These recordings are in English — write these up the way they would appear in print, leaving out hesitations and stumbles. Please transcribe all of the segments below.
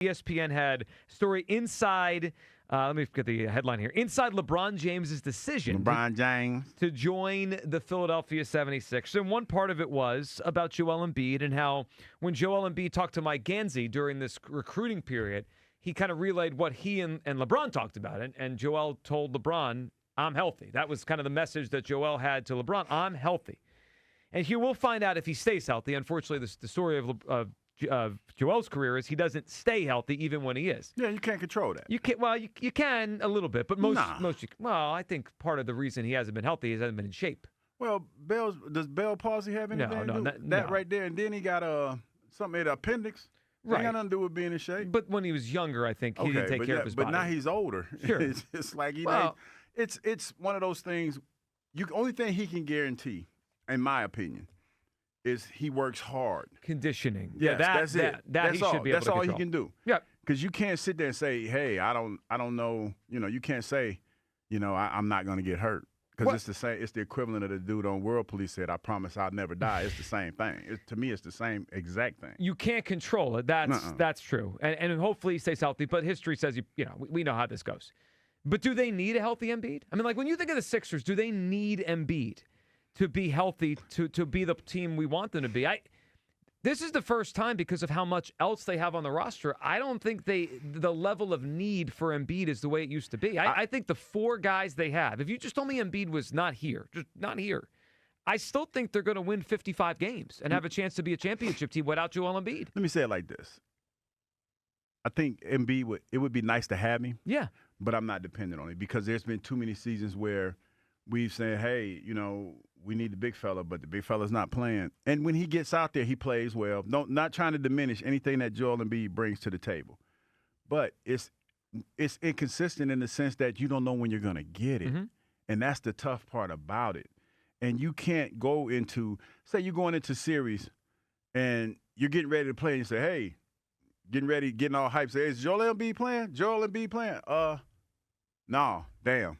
ESPN had story inside, let me get the headline here, inside LeBron James' decision to join the Philadelphia 76ers. And one part of it was about Joel Embiid and how when Joel Embiid talked to Mike Gansey during this recruiting period, he kind of relayed what he and LeBron talked about. And Joel told LeBron, I'm healthy. That was kind of the message that Joel had to LeBron, I'm healthy. And here we'll find out if he stays healthy. Unfortunately, the story of Joel's career is he doesn't stay healthy even when he is. Yeah, you can't control that. You can, well, you can a little bit, but I think part of the reason he hasn't been healthy is he hasn't been in shape. Well, does Bell palsy have anything to do with that right there? And then he got something in the appendix. Right. Ain't got nothing to do with being in shape. But when he was younger, I think he didn't take care of his body. But now he's older. Sure. It's just like it's one of those things. Only thing he can guarantee, in my opinion, is he works hard. Conditioning. Yes, that's it. That he should be able to control. That's all he can do. Yeah. Because you can't sit there and say, hey, I don't know. You can't say, I'm not going to get hurt. Because it's the same. It's the equivalent of the dude on World Police said, I promise I'll never die. It's the same thing. To me, it's the same exact thing. You can't control it. That's true. And hopefully he stays healthy. But history says, we know how this goes. But do they need a healthy Embiid? I mean, like when you think of the Sixers, do they need Embiid to be healthy, to be the team we want them to be? This is the first time because of how much else they have on the roster. I don't think the level of need for Embiid is the way it used to be. I think the four guys they have, if you just told me Embiid was not here, I still think they're going to win 55 games and have a chance to be a championship team without Joel Embiid. Let me say it like this. I think Embiid, it would be nice to have him. Yeah. But I'm not dependent on it because there's been too many seasons where we've said, hey, we need the big fella, but the big fella's not playing. And when he gets out there, he plays well. Not trying to diminish anything that Joel Embiid brings to the table. But it's inconsistent in the sense that you don't know when you're going to get it. Mm-hmm. And that's the tough part about it. And you can't go into, say you're going into series and you're getting ready to play and you say, hey, getting all hyped. Say, is Joel Embiid playing? Joel Embiid playing? No, damn.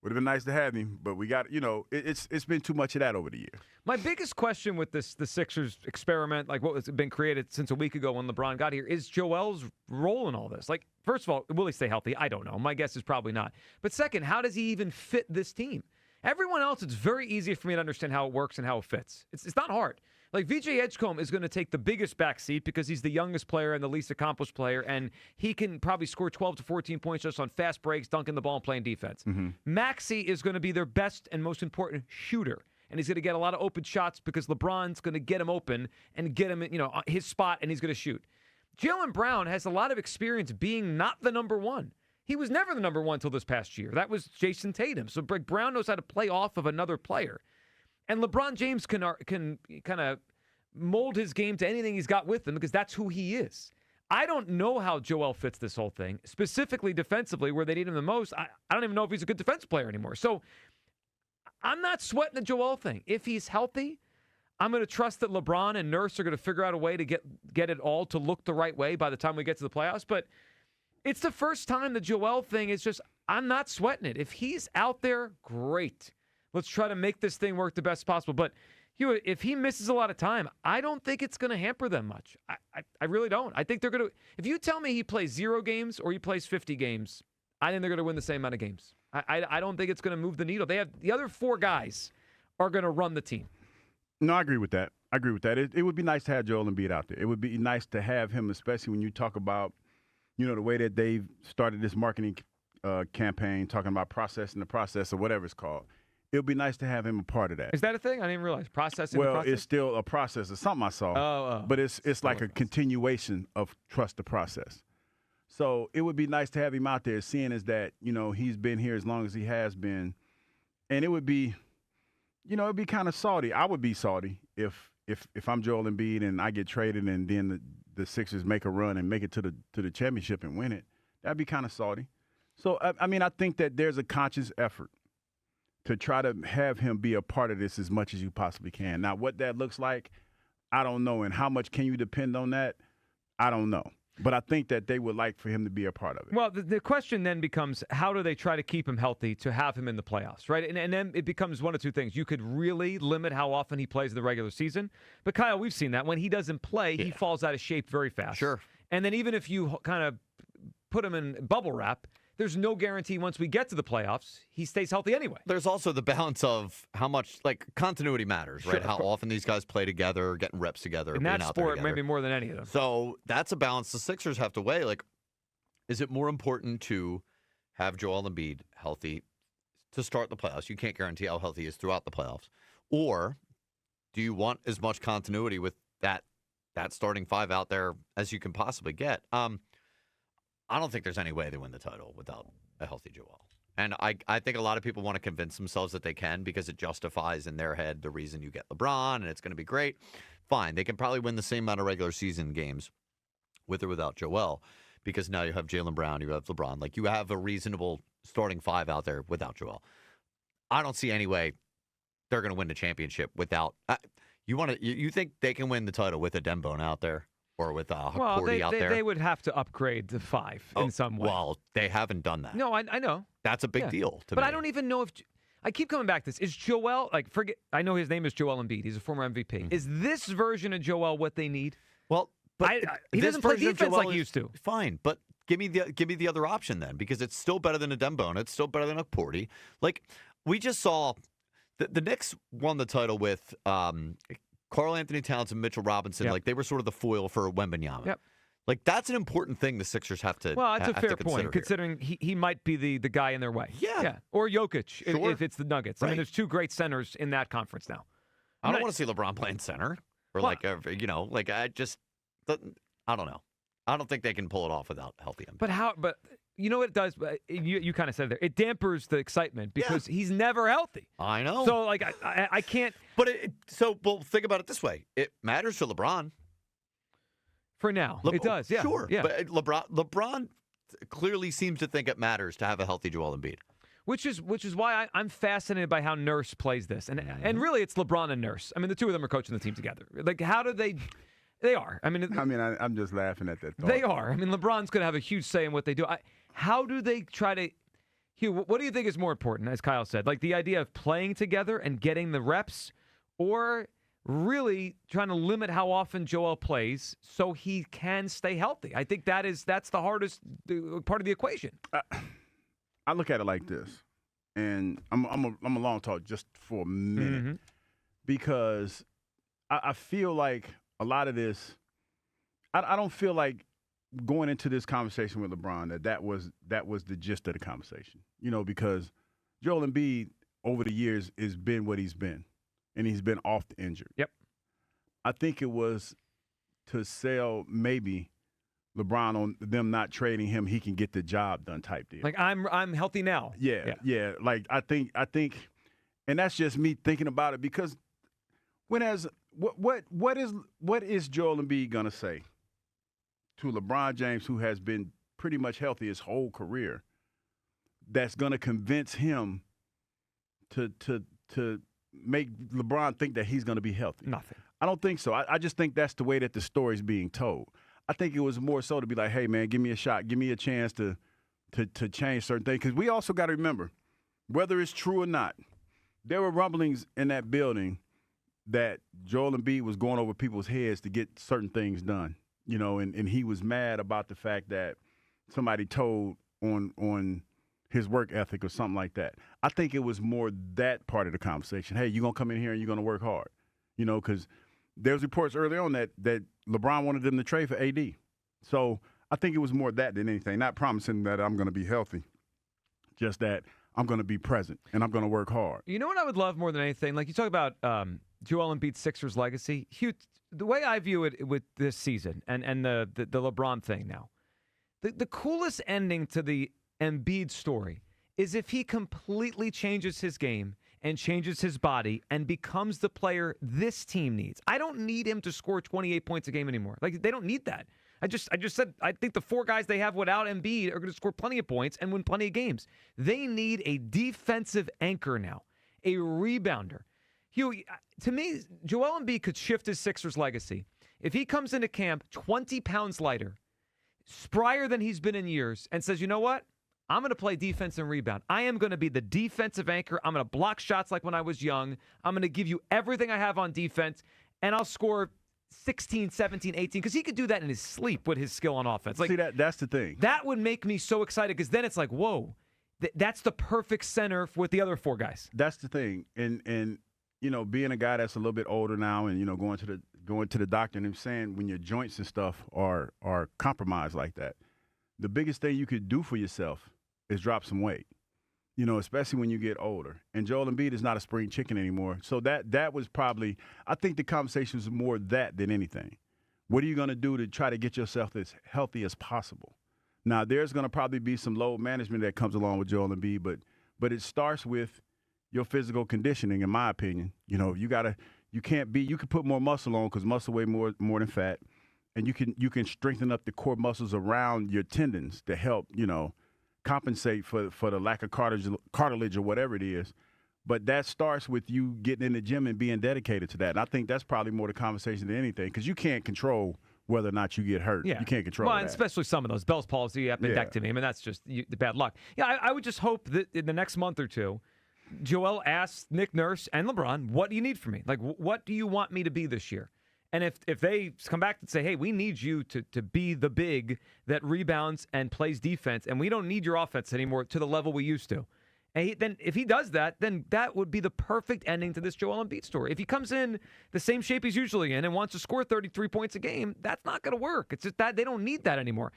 Would have been nice to have him, but we got, it's been too much of that over the years. My biggest question with the Sixers experiment, like what has been created since a week ago when LeBron got here, is Joel's role in all this. Like, first of all, will he stay healthy? I don't know. My guess is probably not. But second, how does he even fit this team? Everyone else, it's very easy for me to understand how it works and how it fits. It's not hard. Like, VJ Edgecombe is going to take the biggest backseat because he's the youngest player and the least accomplished player, and he can probably score 12 to 14 points just on fast breaks, dunking the ball, and playing defense. Mm-hmm. Maxey is going to be their best and most important shooter, and he's going to get a lot of open shots because LeBron's going to get him open and get him, his spot, and he's going to shoot. Jaylen Brown has a lot of experience being not the number one. He was never the number one until this past year. That was Jason Tatum. So Brown knows how to play off of another player. And LeBron James can kind of mold his game to anything he's got with him because that's who he is. I don't know how Joel fits this whole thing, specifically defensively where they need him the most. I don't even know if he's a good defensive player anymore. So I'm not sweating the Joel thing. If he's healthy, I'm going to trust that LeBron and Nurse are going to figure out a way to get it all to look the right way by the time we get to the playoffs. But it's the first time the Joel thing is just, I'm not sweating it. If he's out there, great. Let's try to make this thing work the best possible. But if he misses a lot of time, I don't think it's going to hamper them much. I really don't. I think they're going to – if you tell me he plays 0 games or he plays 50 games, I think they're going to win the same amount of games. I don't think it's going to move the needle. They have the other 4 guys are going to run the team. No, I agree with that. It would be nice to have Joel Embiid out there. It would be nice to have him, especially when you talk about, the way that they've started this marketing campaign, talking about processing the process or whatever it's called. It would be nice to have him a part of that. Is that a thing? I didn't realize. Processing the process? Well, it's still a process. It's something I saw. But it's like a continuation of trust the process. So it would be nice to have him out there, seeing as that, he's been here as long as he has been. And it would be, it'd be kind of salty. I would be salty if I'm Joel Embiid and I get traded and then the Sixers make a run and make it to the championship and win it. That'd be kind of salty. So, I think that there's a conscious effort to try to have him be a part of this as much as you possibly can. Now, what that looks like, I don't know. And how much can you depend on that? I don't know. But I think that they would like for him to be a part of it. Well, the question then becomes, how do they try to keep him healthy to have him in the playoffs, right? And then it becomes one of two things. You could really limit how often he plays in the regular season. But, Kyle, we've seen that. When he doesn't play, he falls out of shape very fast. Sure. And then even if you kind of put him in bubble wrap, there's no guarantee once we get to the playoffs he stays healthy anyway. There's also the balance of how much, continuity matters, right? Sure, how often these guys play together, getting reps together. In that sport, maybe more than any of them. So that's a balance the Sixers have to weigh. Is it more important to have Joel Embiid healthy to start the playoffs? You can't guarantee how healthy he is throughout the playoffs. Or do you want as much continuity with that starting five out there as you can possibly get? I don't think there's any way they win the title without a healthy Joel. And I think a lot of people want to convince themselves that they can because it justifies in their head the reason you get LeBron and it's going to be great. Fine. They can probably win the same amount of regular season games with or without Joel because now you have Jaylen Brown, you have LeBron. You have a reasonable starting five out there without Joel. I don't see any way they're going to win the championship without you think they can win the title with a Dembone out there? Or with Cordy out there? They would have to upgrade to 5 in some way. Well, they haven't done that. No, I know. That's a big deal to me. But I don't even know if I keep coming back to this. Is Joel forget? I know his name is Joel Embiid. He's a former MVP. Mm-hmm. Is this version of Joel what they need? Well, but he doesn't play defense like he used to. Fine, but give me the other option then, because it's still better than a Dembone. It's still better than a Cordy. We just saw the Knicks won the title with. Karl Anthony Towns and Mitchell Robinson, they were sort of the foil for Wembanyama. Yep. That's an important thing the Sixers have to. Well, that's a fair point, considering he might be the guy in their way. Yeah. Or Jokic if it's the Nuggets. Right. I mean, there's two great centers in that conference now. I don't want to see LeBron playing center or I don't know. I don't think they can pull it off without healthy him. But you know what it does? You kind of said it there. It dampers the excitement because he's never healthy. I know. So I can't. But think about it this way: it matters to LeBron. For now, it does. Yeah, sure. Yeah. But LeBron clearly seems to think it matters to have a healthy Joel Embiid. Which is why I'm fascinated by how Nurse plays this, and really it's LeBron and Nurse. I mean, the two of them are coaching the team together. How do they? They are. I'm just laughing at that thought. They are. I mean, LeBron's going to have a huge say in what they do. How do they try to? Hugh, what do you think is more important? As Kyle said, the idea of playing together and getting the reps, or really trying to limit how often Joel plays so he can stay healthy. I think that's the hardest part of the equation. I look at it like this, and I'm a long talk just for a minute because I feel like a lot of this, I don't feel like going into this conversation with LeBron that was the gist of the conversation. Because Joel Embiid over the years has been what he's been, and he's been oft injured. Yep. I think it was to sell maybe LeBron on them not trading him, he can get the job done type deal. I'm healthy now. Yeah. I think, and that's just me thinking about it because what is Joel Embiid gonna say to LeBron James, who has been pretty much healthy his whole career, that's gonna convince him to make LeBron think that he's gonna be healthy? Nothing. I don't think so. I just think that's the way that the story's being told. I think it was more so to be like, hey, man, give me a shot. Give me a chance to change certain things. Because we also got to remember, whether it's true or not, there were rumblings in that building that Joel Embiid was going over people's heads to get certain things done, and he was mad about the fact that somebody told on his work ethic or something like that. I think it was more that part of the conversation. Hey, you're going to come in here and you're going to work hard, because there was reports early on that LeBron wanted them to trade for AD. So I think it was more that than anything, not promising that I'm going to be healthy, just that I'm going to be present and I'm going to work hard. You know what I would love more than anything? You talk about Joel Embiid's Sixers legacy. Hugh, the way I view it with this season and the LeBron thing now, the coolest ending to the Embiid story is if he completely changes his game and changes his body and becomes the player this team needs. I don't need him to score 28 points a game anymore. They don't need that. I just said I think the four guys they have without Embiid are going to score plenty of points and win plenty of games. They need a defensive anchor now, a rebounder. Hugh, to me, Joel Embiid could shift his Sixers legacy if he comes into camp 20 pounds lighter, sprier than he's been in years, and says, you know what? I'm going to play defense and rebound. I am going to be the defensive anchor. I'm going to block shots like when I was young. I'm going to give you everything I have on defense, and I'll score 16, 17, 18, because he could do that in his sleep with his skill on offense. Like, see, that's the thing. That would make me so excited because then it's like, whoa, that's the perfect center with the other four guys. That's the thing. And you know, being a guy that's a little bit older now and, you know, going to the doctor and him saying when your joints and stuff are compromised like that, the biggest thing you could do for yourself is drop some weight. You know, especially when you get older. And Joel Embiid is not a spring chicken anymore. So that was probably, I think the conversation was more that than anything. What are you going to do to try to get yourself as healthy as possible? Now, there's going to probably be some load management that comes along with Joel Embiid, but it starts with your physical conditioning, in my opinion. You know, you can put more muscle on because muscle weigh more than fat. And you can strengthen up the core muscles around your tendons to help, you know, compensate for the lack of cartilage or whatever it is. But that starts with you getting in the gym and being dedicated to that. And I think that's probably more the conversation than anything because you can't control whether or not you get hurt. Yeah. You can't control that. Well, especially some of those. Bell's palsy, appendectomy. I mean, that's just the bad luck. Yeah, I would just hope that in the next month or two, Joel asks Nick Nurse and LeBron, what do you need from me? Like, what do you want me to be this year? And if they come back and say, hey, we need you to be the big that rebounds and plays defense, and we don't need your offense anymore to the level we used to. And then if he does that, then that would be the perfect ending to this Joel Embiid story. If he comes in the same shape he's usually in and wants to score 33 points a game, that's not going to work. It's just that they don't need that anymore.